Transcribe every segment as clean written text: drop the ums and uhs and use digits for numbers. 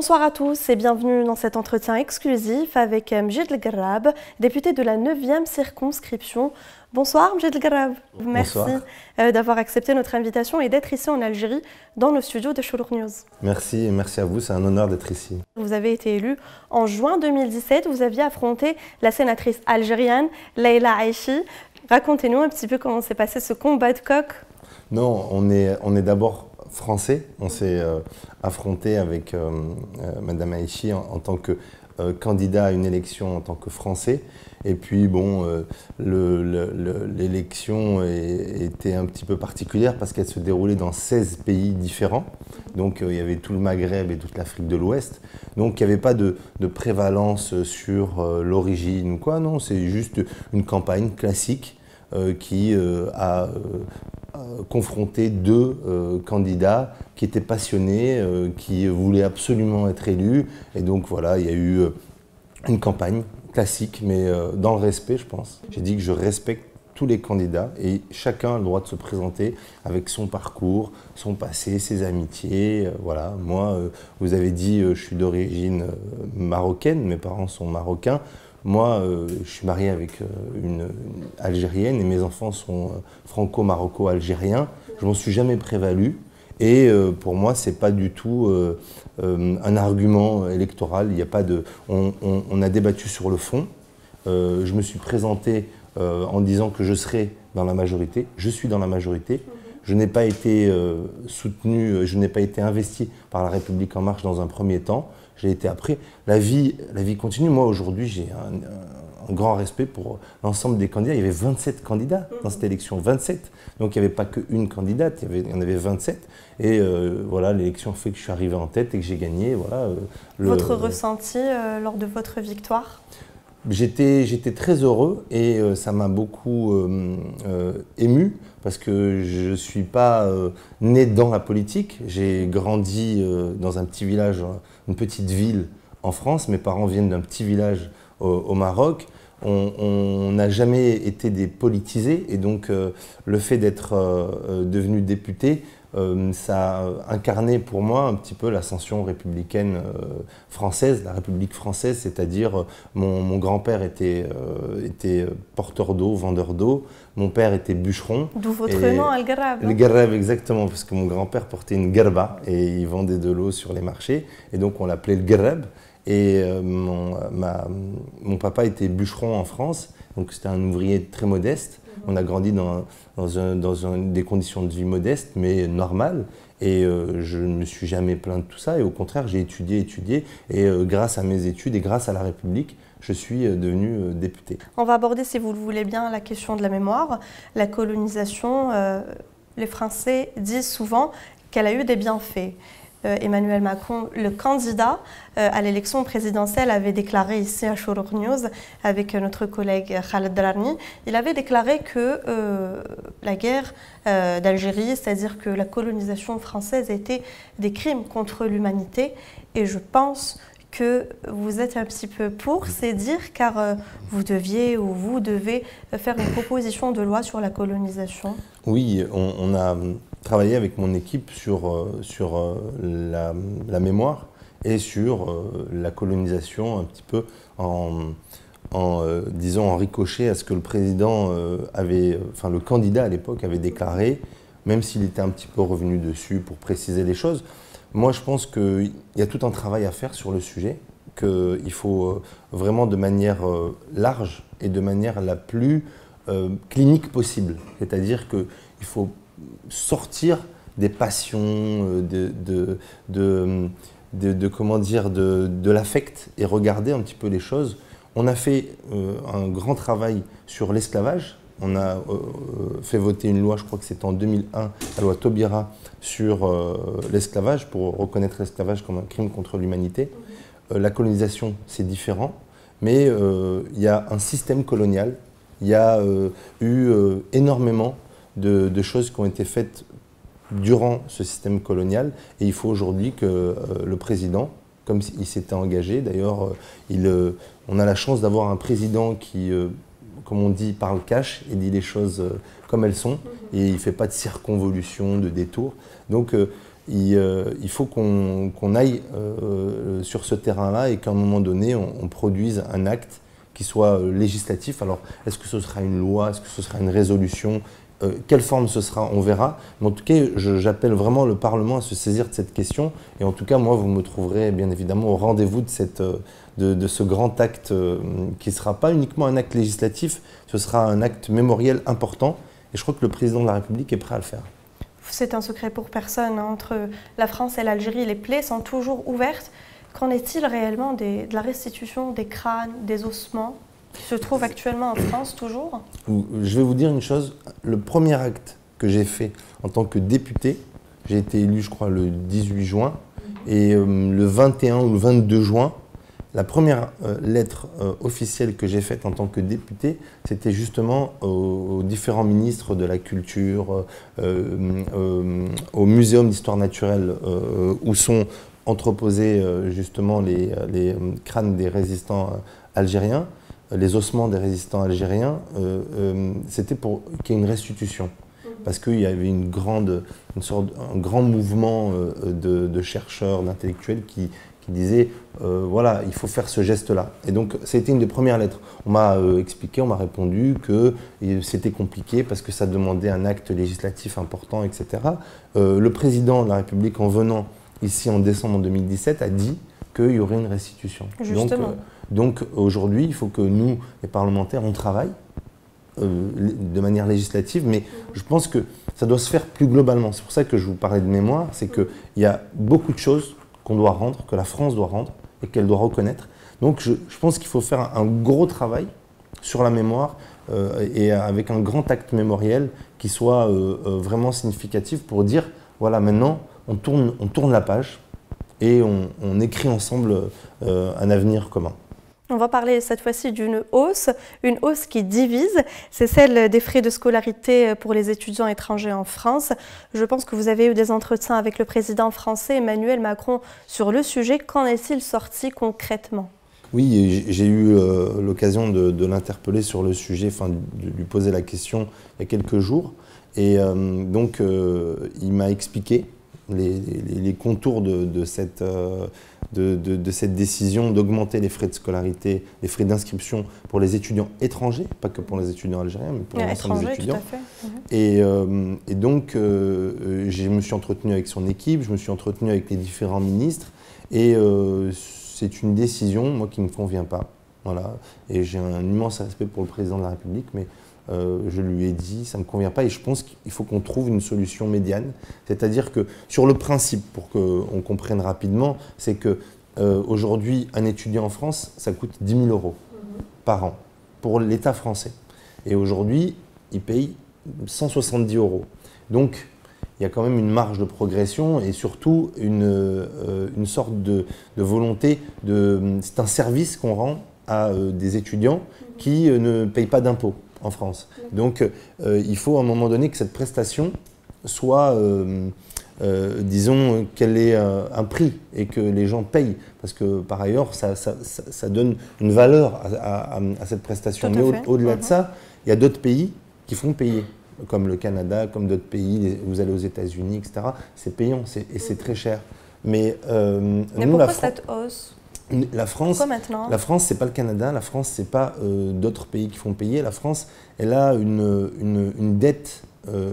Bonsoir à tous et bienvenue dans cet entretien exclusif avec Mjid El Garrab, député de la 9e circonscription. Bonsoir Mjid El Garrab. Merci d'avoir accepté notre invitation et d'être ici en Algérie dans le studio de Chourouk News. Merci et merci à vous, c'est un honneur d'être ici. Vous avez été élu en juin 2017, vous aviez affronté la sénatrice algérienne Leïla Aichi. Racontez-nous un petit peu comment s'est passé ce combat de coq. Non, on est d'abord français. On s'est affronté avec Madame Aichi en tant que candidat à une élection en tant que français. Et puis bon, l'élection était un petit peu particulière parce qu'elle se déroulait dans 16 pays différents. Donc il y avait tout le Maghreb et toute l'Afrique de l'Ouest. Donc il n'y avait pas de prévalence sur l'origine ou quoi. Non, c'est juste une campagne classique qui a confronté deux candidats qui étaient passionnés, qui voulaient absolument être élus. Et donc voilà, il y a eu une campagne classique, mais dans le respect, je pense. J'ai dit que je respecte tous les candidats et chacun a le droit de se présenter avec son parcours, son passé, ses amitiés. Voilà, moi, vous avez dit, je suis d'origine marocaine, mes parents sont marocains. Moi, je suis marié avec une Algérienne et mes enfants sont franco-maroco-algériens. Je m'en suis jamais prévalu et pour moi, c'est pas du tout un argument électoral. Il y a pas de, on a débattu sur le fond. Je me suis présenté en disant que je serais dans la majorité. Je suis dans la majorité. Je n'ai pas été soutenu, je n'ai pas été investi par La République En Marche dans un premier temps. J'ai été après. La vie continue. Moi, aujourd'hui, j'ai un grand respect pour l'ensemble des candidats. Il y avait 27 candidats dans cette élection, 27. Donc, il n'y avait pas qu'une candidate, il y en avait 27. Et voilà, l'élection fait que je suis arrivé en tête et que j'ai gagné. Voilà, votre ressenti lors de votre victoire? J'étais très heureux et ça m'a beaucoup ému parce que je ne suis pas né dans la politique. J'ai grandi dans un petit village, une petite ville en France. Mes parents viennent d'un petit village au Maroc. On n'a jamais été des politisés et donc le fait d'être devenu député, ça a incarné pour moi un petit peu l'ascension républicaine française, la République française, c'est-à-dire mon grand-père était porteur d'eau, vendeur d'eau, mon père était bûcheron. D'où votre nom, El Garrab. El Garrab, exactement, parce que mon grand-père portait une garba et il vendait de l'eau sur les marchés, et donc on l'appelait El Garrab. Et mon papa était bûcheron en France, donc c'était un ouvrier très modeste. On a grandi dans des conditions de vie modestes, mais normales. Et je ne me suis jamais plaint de tout ça. Et au contraire, j'ai étudié. Et grâce à mes études et grâce à la République, je suis devenu député. On va aborder, si vous le voulez bien, la question de la mémoire. La colonisation, les Français disent souvent qu'elle a eu des bienfaits. Emmanuel Macron, le candidat à l'élection présidentielle, avait déclaré ici à Chourouk News avec notre collègue Khaled Drarni, il avait déclaré que la guerre d'Algérie, c'est-à-dire que la colonisation française était des crimes contre l'humanité, et je pense que vous êtes un petit peu pour, c'est dire, car vous devez faire une proposition de loi sur la colonisation. Oui, on a travaillé avec mon équipe sur la mémoire et sur la colonisation un petit peu disons en ricochet à ce que le président le candidat à l'époque avait déclaré, même s'il était un petit peu revenu dessus pour préciser les choses. Moi, je pense qu'il y a tout un travail à faire sur le sujet, qu'il faut vraiment de manière large et de manière la plus clinique possible. C'est-à-dire qu'il faut sortir des passions, de l'affect et regarder un petit peu les choses. On a fait un grand travail sur l'esclavage. On a fait voter une loi, je crois que c'était en 2001, la loi Taubira, sur l'esclavage, pour reconnaître l'esclavage comme un crime contre l'humanité. La colonisation, c'est différent, mais il y a un système colonial, il y a eu énormément de choses qui ont été faites durant ce système colonial, et il faut aujourd'hui que le président, comme il s'était engagé, d'ailleurs, on a la chance d'avoir un président qui comme on dit, parle cash et dit les choses comme elles sont. Et il ne fait pas de circonvolution, de détour. Donc il faut qu'on aille sur ce terrain-là et qu'à un moment donné, on produise un acte qui soit législatif. Alors, est-ce que ce sera une loi? Est-ce que ce sera une résolution? Quelle forme ce sera? On verra. Mais en tout cas, j'appelle vraiment le Parlement à se saisir de cette question. Et en tout cas, moi, vous me trouverez bien évidemment au rendez-vous de ce grand acte qui ne sera pas uniquement un acte législatif, ce sera un acte mémoriel important. Et je crois que le président de la République est prêt à le faire. C'est un secret pour personne. Entre la France et l'Algérie, les plaies sont toujours ouvertes. Qu'en est-il réellement de la restitution des crânes, des ossements qui se trouvent actuellement en France toujours? Je vais vous dire une chose. Le premier acte que j'ai fait en tant que député, j'ai été élu, je crois, le 18 juin. Et le 21 ou le 22 juin, la première lettre officielle que j'ai faite en tant que député, c'était justement aux différents ministres de la Culture, au Muséum d'histoire naturelle où sont entreposés justement les crânes des résistants algériens, les ossements des résistants algériens. C'était pour qu'il y ait une restitution. Parce qu'il y avait un grand mouvement de chercheurs, d'intellectuels qui disaient voilà, il faut faire ce geste-là. Et donc, ça a été une des premières lettres. On m'a expliqué, on m'a répondu que c'était compliqué parce que ça demandait un acte législatif important, etc. Le président de la République, en venant ici en décembre 2017, a dit qu'il y aurait une restitution. Justement. Donc aujourd'hui, il faut que nous, les parlementaires, on travaille de manière législative, mais je pense que ça doit se faire plus globalement. C'est pour ça que je vous parlais de mémoire, c'est qu'il y a beaucoup de choses qu'on doit rendre, que la France doit rendre et qu'elle doit reconnaître. Donc je pense qu'il faut faire un gros travail sur la mémoire et avec un grand acte mémoriel qui soit vraiment significatif pour dire, voilà, maintenant, on tourne la page et on écrit ensemble un avenir commun. On va parler cette fois-ci d'une hausse qui divise, c'est celle des frais de scolarité pour les étudiants étrangers en France. Je pense que vous avez eu des entretiens avec le président français Emmanuel Macron sur le sujet. Qu'en est-il sorti concrètement? Oui, j'ai eu l'occasion de l'interpeller sur le sujet, enfin de lui poser la question il y a quelques jours. Et donc, il m'a expliqué les contours de cette décision d'augmenter les frais de scolarité, les frais d'inscription pour les étudiants étrangers, pas que pour les étudiants algériens, mais pour l'ensemble des étudiants. Tout à fait. Et donc, je me suis entretenu avec son équipe, je me suis entretenu avec les différents ministres, et c'est une décision, moi, qui ne me convient pas. Voilà. Et j'ai un immense respect pour le président de la République, mais je lui ai dit, ça ne me convient pas et je pense qu'il faut qu'on trouve une solution médiane. C'est-à-dire que sur le principe, pour qu'on comprenne rapidement, c'est qu'aujourd'hui, un étudiant en France, ça coûte 10 000 € par an pour l'État français. Et aujourd'hui, il paye 170 €. Donc, il y a quand même une marge de progression et surtout une sorte de volonté c'est un service qu'on rend à des étudiants qui ne payent pas d'impôts en France. Donc, il faut à un moment donné que cette prestation soit, disons, qu'elle ait un prix et que les gens payent. Parce que par ailleurs, ça donne une valeur à cette prestation. Mais au-delà de ça, il y a d'autres pays qui font payer, comme le Canada, comme d'autres pays. Vous allez aux États-Unis, etc. C'est payant et c'est très cher. Mais pourquoi cette hausse ? La France, pourquoi maintenant ? La France, c'est pas le Canada. La France, c'est pas d'autres pays qui font payer. La France, elle a une dette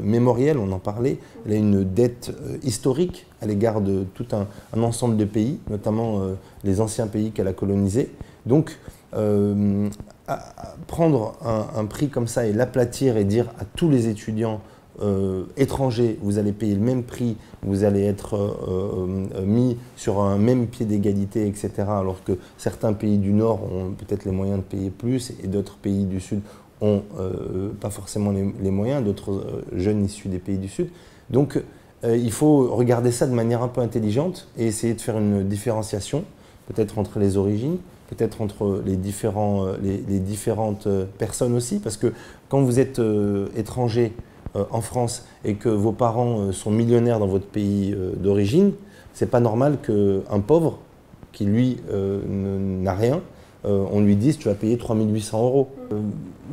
mémorielle, on en parlait. Elle a une dette historique à l'égard de tout un ensemble de pays, notamment les anciens pays qu'elle a colonisés. Donc, prendre un prix comme ça et l'aplatir et dire à tous les étudiants étrangers, vous allez payer le même prix, vous allez être mis sur un même pied d'égalité, etc. Alors que certains pays du Nord ont peut-être les moyens de payer plus et d'autres pays du Sud n'ont pas forcément les moyens, d'autres jeunes issus des pays du Sud. Donc il faut regarder ça de manière un peu intelligente et essayer de faire une différenciation, peut-être entre les origines, peut-être entre les différentes personnes aussi, parce que quand vous êtes étranger en France et que vos parents sont millionnaires dans votre pays d'origine, c'est pas normal qu'un pauvre qui lui n'a rien, on lui dise tu vas payer 3 800 €.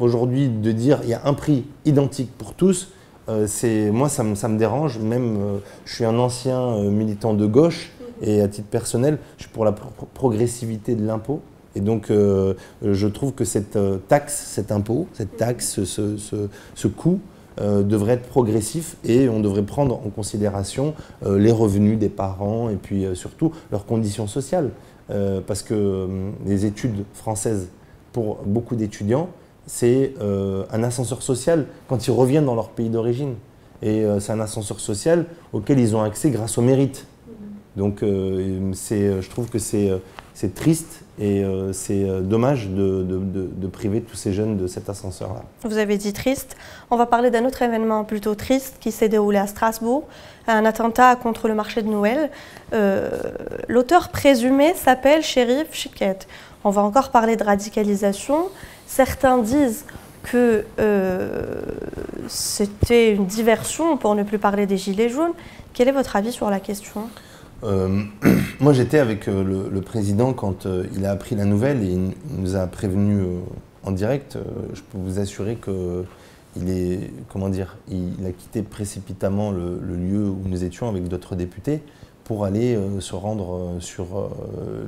Aujourd'hui, de dire il y a un prix identique pour tous, moi, ça me dérange. Même, je suis un ancien militant de gauche et à titre personnel, je suis pour la progressivité de l'impôt. Et donc, je trouve que cette taxe, cet impôt, cette taxe, ce coût devrait être progressif et on devrait prendre en considération les revenus des parents et puis surtout leurs conditions sociales. Parce que les études françaises, pour beaucoup d'étudiants, c'est un ascenseur social quand ils reviennent dans leur pays d'origine. Et c'est un ascenseur social auquel ils ont accès grâce au mérite. Donc je trouve que c'est triste et c'est dommage de priver tous ces jeunes de cet ascenseur-là. Vous avez dit triste. On va parler d'un autre événement plutôt triste qui s'est déroulé à Strasbourg, un attentat contre le marché de Noël. L'auteur présumé s'appelle Cherif Chikhet. On va encore parler de radicalisation. Certains disent que c'était une diversion pour ne plus parler des Gilets jaunes. Quel est votre avis sur la question ? Moi, j'étais avec le président quand il a appris la nouvelle et il nous a prévenu en direct. Je peux vous assurer qu'il il a quitté précipitamment le lieu où nous étions avec d'autres députés pour aller se rendre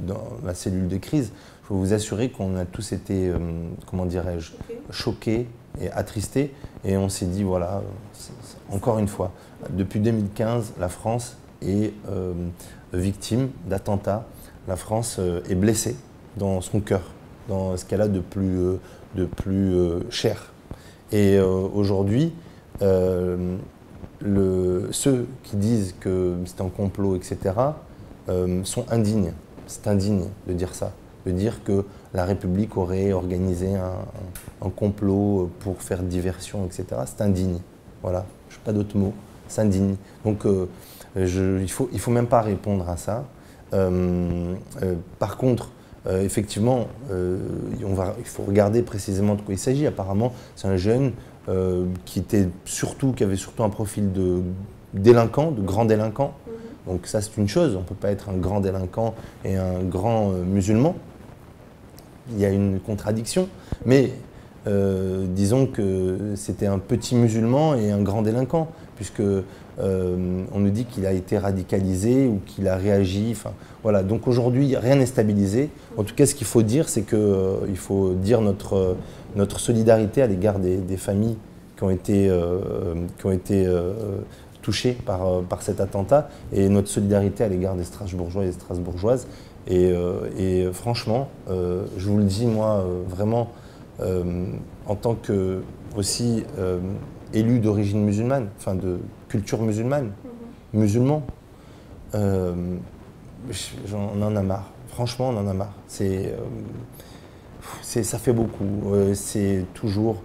dans la cellule de crise. Je peux vous assurer qu'on a tous été, choqués et attristés. Et on s'est dit, voilà, encore une fois, depuis 2015, la France est victime d'attentats. La France est blessée dans son cœur, dans ce qu'elle a de plus cher. Et aujourd'hui, ceux qui disent que c'est un complot, etc., sont indignes. C'est indigne de dire ça, de dire que la République aurait organisé un complot pour faire diversion, etc. C'est indigne. Voilà, je n'ai pas d'autres mots. C'est indigne. Donc, il faut même pas répondre à ça. Par contre, effectivement, il faut regarder précisément de quoi il s'agit. Apparemment, c'est un jeune qui avait surtout un profil de délinquant, de grand délinquant. Donc ça, c'est une chose. On ne peut pas être un grand délinquant et un grand musulman. Il y a une contradiction. Mais disons que c'était un petit musulman et un grand délinquant, puisque on nous dit qu'il a été radicalisé ou qu'il a réagi. Enfin, voilà. Donc aujourd'hui, rien n'est stabilisé. En tout cas, ce qu'il faut dire, c'est qu'il faut dire notre solidarité à l'égard des familles qui ont été touchées par cet attentat et notre solidarité à l'égard des Strasbourgeois et des Strasbourgeoises. Et franchement, je vous le dis, moi, vraiment, en tant que aussi élu d'origine musulmane, enfin de culture musulmane, musulman, on en a marre. Franchement, on en a marre. Ça fait beaucoup. C'est toujours...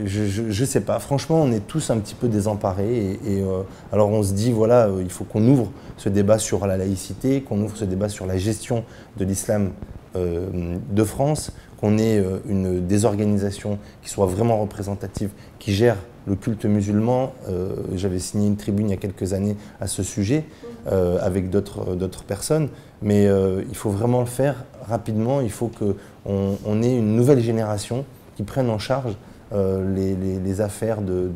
je sais pas. Franchement, on est tous un petit peu désemparés. Alors on se dit, voilà, il faut qu'on ouvre ce débat sur la laïcité, qu'on ouvre ce débat sur la gestion de l'islam de France, qu'on ait des organisations qui soient vraiment représentatives, qui gèrent le culte musulman. J'avais signé une tribune il y a quelques années à ce sujet avec d'autres personnes, mais il faut vraiment le faire rapidement. Il faut qu'on ait une nouvelle génération qui prenne en charge les affaires de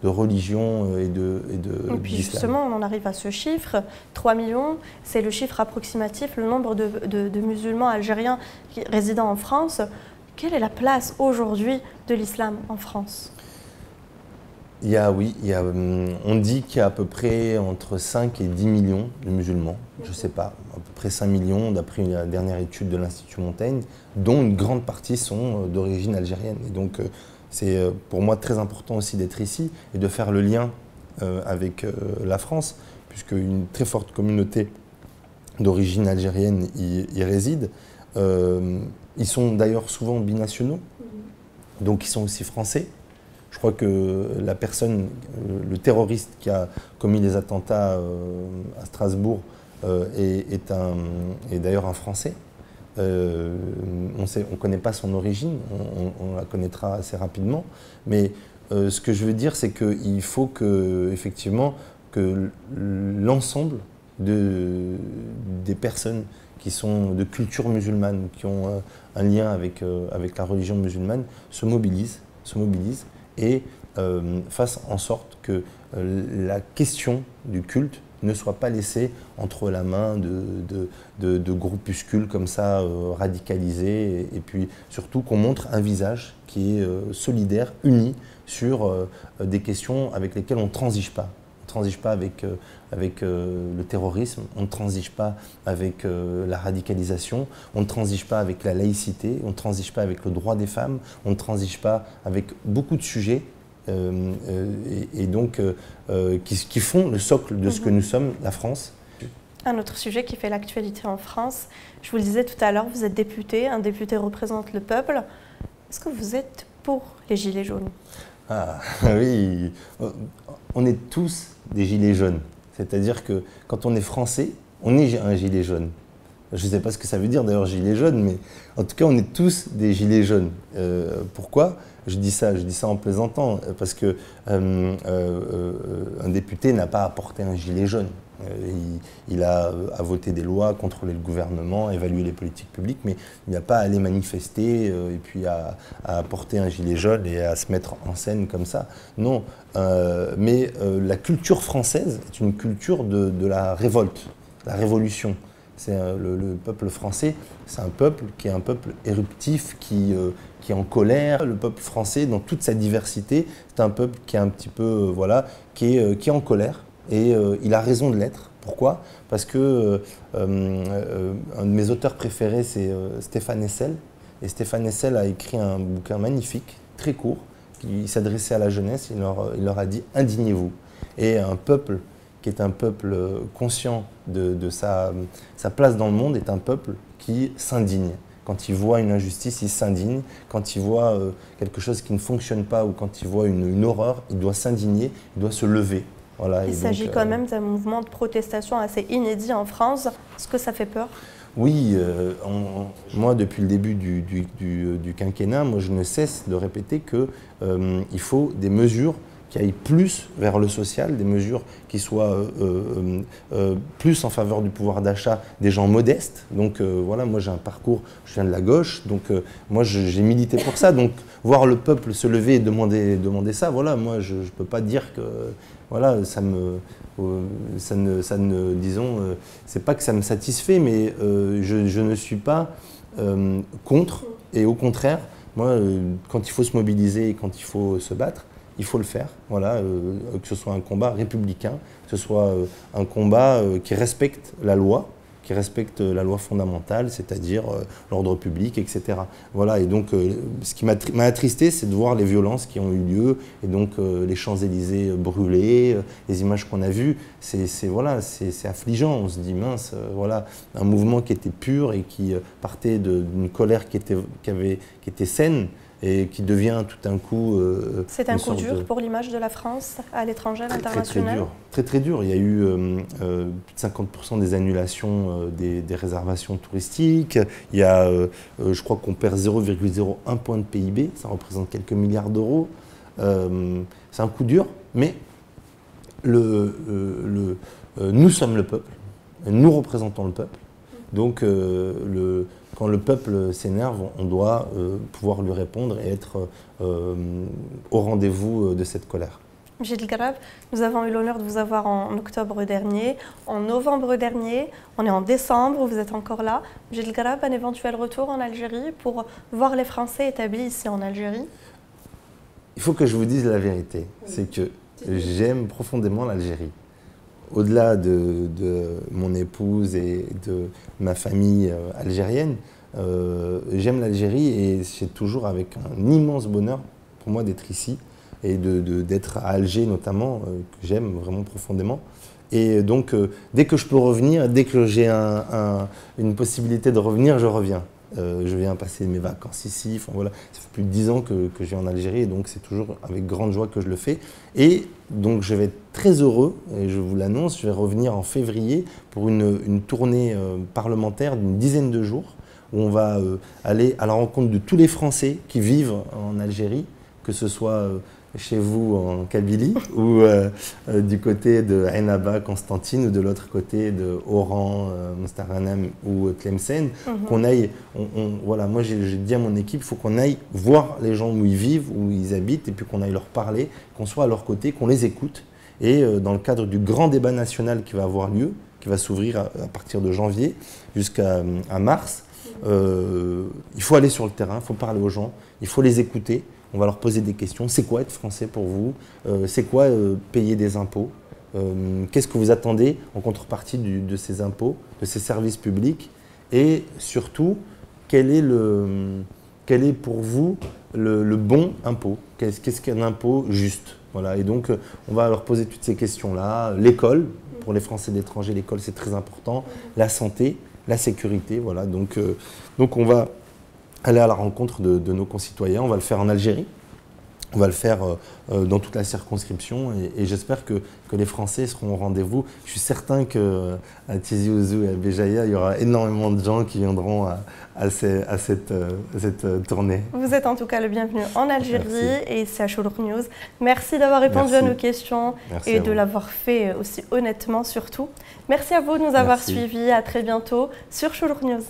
religion et puis d'islam. justement, on en arrive à ce chiffre, 3 millions, c'est le chiffre approximatif, le nombre de musulmans algériens résidant en France. Quelle est la place aujourd'hui de l'islam en France ? On dit qu'il y a à peu près entre 5 et 10 millions de musulmans, je ne sais pas, à peu près 5 millions d'après la dernière étude de l'Institut Montaigne, dont une grande partie sont d'origine algérienne. Et donc c'est pour moi très important aussi d'être ici et de faire le lien avec la France, puisque une très forte communauté d'origine algérienne y réside. Ils sont d'ailleurs souvent binationaux, donc ils sont aussi français. Je crois que la personne, le terroriste qui a commis les attentats à Strasbourg est d'ailleurs un Français. On ne connaît pas son origine, on la connaîtra assez rapidement. Mais ce que je veux dire, c'est qu'il faut effectivement que l'ensemble des personnes qui sont de culture musulmane, qui ont un lien avec la religion musulmane, se mobilisent et fasse en sorte que la question du culte ne soit pas laissée entre la main de groupuscules comme ça radicalisés, et puis surtout qu'on montre un visage qui est solidaire, uni sur des questions avec lesquelles on ne transige pas. On ne transige pas avec le terrorisme, on ne transige pas avec la radicalisation, on ne transige pas avec la laïcité, on ne transige pas avec le droit des femmes, on ne transige pas avec beaucoup de sujets et donc qui font le socle de ce que nous sommes, la France. Un autre sujet qui fait l'actualité en France, je vous le disais tout à l'heure, vous êtes député, un député représente le peuple. Est-ce que vous êtes pour les gilets jaunes? Ah oui, on est tous des gilets jaunes. C'est-à-dire que quand on est français, on est un gilet jaune. Je ne sais pas ce que ça veut dire d'ailleurs gilet jaune, mais en tout cas on est tous des gilets jaunes. Pourquoi je dis ça en plaisantant, parce que un député n'a pas à porter un gilet jaune. Il a à voter des lois, contrôler le gouvernement, évaluer les politiques publiques, mais il n'a pas à aller manifester et puis à porter un gilet jaune et à se mettre en scène comme ça. Non, mais la culture française est une culture de la révolte, la révolution. C'est le peuple français, c'est un peuple qui est un peuple éruptif, qui est en colère. Le peuple français, dans toute sa diversité, c'est un peuple qui est un petit peu, voilà, qui est en colère. Et il a raison de l'être. Pourquoi? Parce que un de mes auteurs préférés, c'est Stéphane Hessel. Et Stéphane Hessel a écrit un bouquin magnifique, très court, qui s'adressait à la jeunesse. Il leur a dit « indignez-vous ». Et un peuple qui est un peuple conscient de sa place dans le monde est un peuple qui s'indigne. Quand il voit une injustice, il s'indigne. Quand il voit quelque chose qui ne fonctionne pas ou quand il voit une horreur, il doit s'indigner, il doit se lever. Voilà, il s'agit quand même d'un mouvement de protestation assez inédit en France. Est-ce que ça fait peur? Oui, moi depuis le début du quinquennat, moi, je ne cesse de répéter qu'il faut des mesures qui aillent plus vers le social, des mesures qui soient plus en faveur du pouvoir d'achat des gens modestes. Donc voilà, moi j'ai un parcours, je viens de la gauche, donc moi j'ai milité pour ça. Donc voir le peuple se lever et demander ça, voilà, moi je ne peux pas dire que voilà, disons, c'est pas que ça me satisfait, mais je ne suis pas contre, et au contraire, moi quand il faut se mobiliser et quand il faut se battre, il faut le faire, voilà, que ce soit un combat républicain, que ce soit un combat qui respecte la loi fondamentale, c'est-à-dire l'ordre public, etc. Voilà, et donc ce qui m'a attristé, c'est de voir les violences qui ont eu lieu, et donc les Champs-Élysées brûlés, les images qu'on a vues, voilà, c'est affligeant, on se dit mince, voilà, un mouvement qui était pur et qui partait d'une colère qui était saine, et qui devient tout d'un coup... c'est un coup dur pour l'image de la France à l'étranger, à l'international? Très très dur. Il y a eu plus de 50% des annulations des réservations touristiques. Il y a, je crois qu'on perd 0,01 point de PIB, ça représente quelques milliards d'euros. C'est un coup dur, mais nous sommes le peuple, nous représentons le peuple. Donc quand le peuple s'énerve, on doit pouvoir lui répondre et être au rendez-vous de cette colère. Gilles Grab, nous avons eu l'honneur de vous avoir en octobre dernier, en novembre dernier, on est en décembre, vous êtes encore là. Gilles Grab, un éventuel retour en Algérie pour voir les Français établis ici en Algérie? Il faut que je vous dise la vérité, c'est que j'aime profondément l'Algérie. Au-delà de mon épouse et de ma famille algérienne, j'aime l'Algérie et c'est toujours avec un immense bonheur pour moi d'être ici et d'être à Alger notamment, que j'aime vraiment profondément. Et donc, dès que je peux revenir, dès que j'ai une possibilité de revenir, je reviens. Je viens passer mes vacances ici. Enfin, voilà. Ça fait plus de 10 ans que je vis en Algérie, et donc c'est toujours avec grande joie que je le fais. Et donc je vais être très heureux, et je vous l'annonce, je vais revenir en février pour une tournée parlementaire d'une dizaine de jours, où on va aller à la rencontre de tous les Français qui vivent en Algérie, que ce soit chez vous en Kabylie ou du côté de Ennaba, Constantine ou de l'autre côté de Oran, Mostaganem ou Tlemcen, qu'on aille, voilà, moi j'ai dit à mon équipe, il faut qu'on aille voir les gens où ils vivent, où ils habitent et puis qu'on aille leur parler, qu'on soit à leur côté, qu'on les écoute. Et dans le cadre du grand débat national qui va avoir lieu, qui va s'ouvrir à partir de janvier jusqu'à mars, il faut aller sur le terrain, il faut parler aux gens, il faut les écouter. On va leur poser des questions. C'est quoi être français pour vous? C'est quoi payer des impôts? Qu'est-ce que vous attendez en contrepartie de ces impôts, de ces services publics? Et surtout, quel est pour vous le bon impôt? Qu'est-ce qu'un impôt juste? Voilà. Et donc, on va leur poser toutes ces questions-là. L'école, pour les Français d'étranger, l'école c'est très important. La santé, la sécurité. Voilà. Donc on va aller à la rencontre de nos concitoyens. On va le faire en Algérie, on va le faire dans toute la circonscription et j'espère que les Français seront au rendez-vous. Je suis certain qu'à Tizi Ouzou et à Béjaïa, il y aura énormément de gens qui viendront à cette tournée. Vous êtes en tout cas le bienvenu en Algérie. Merci. Et c'est à Choulour News. Merci d'avoir répondu à nos questions. Merci et de l'avoir fait aussi honnêtement surtout. Merci à vous de nous avoir suivis. À très bientôt sur Choulour News.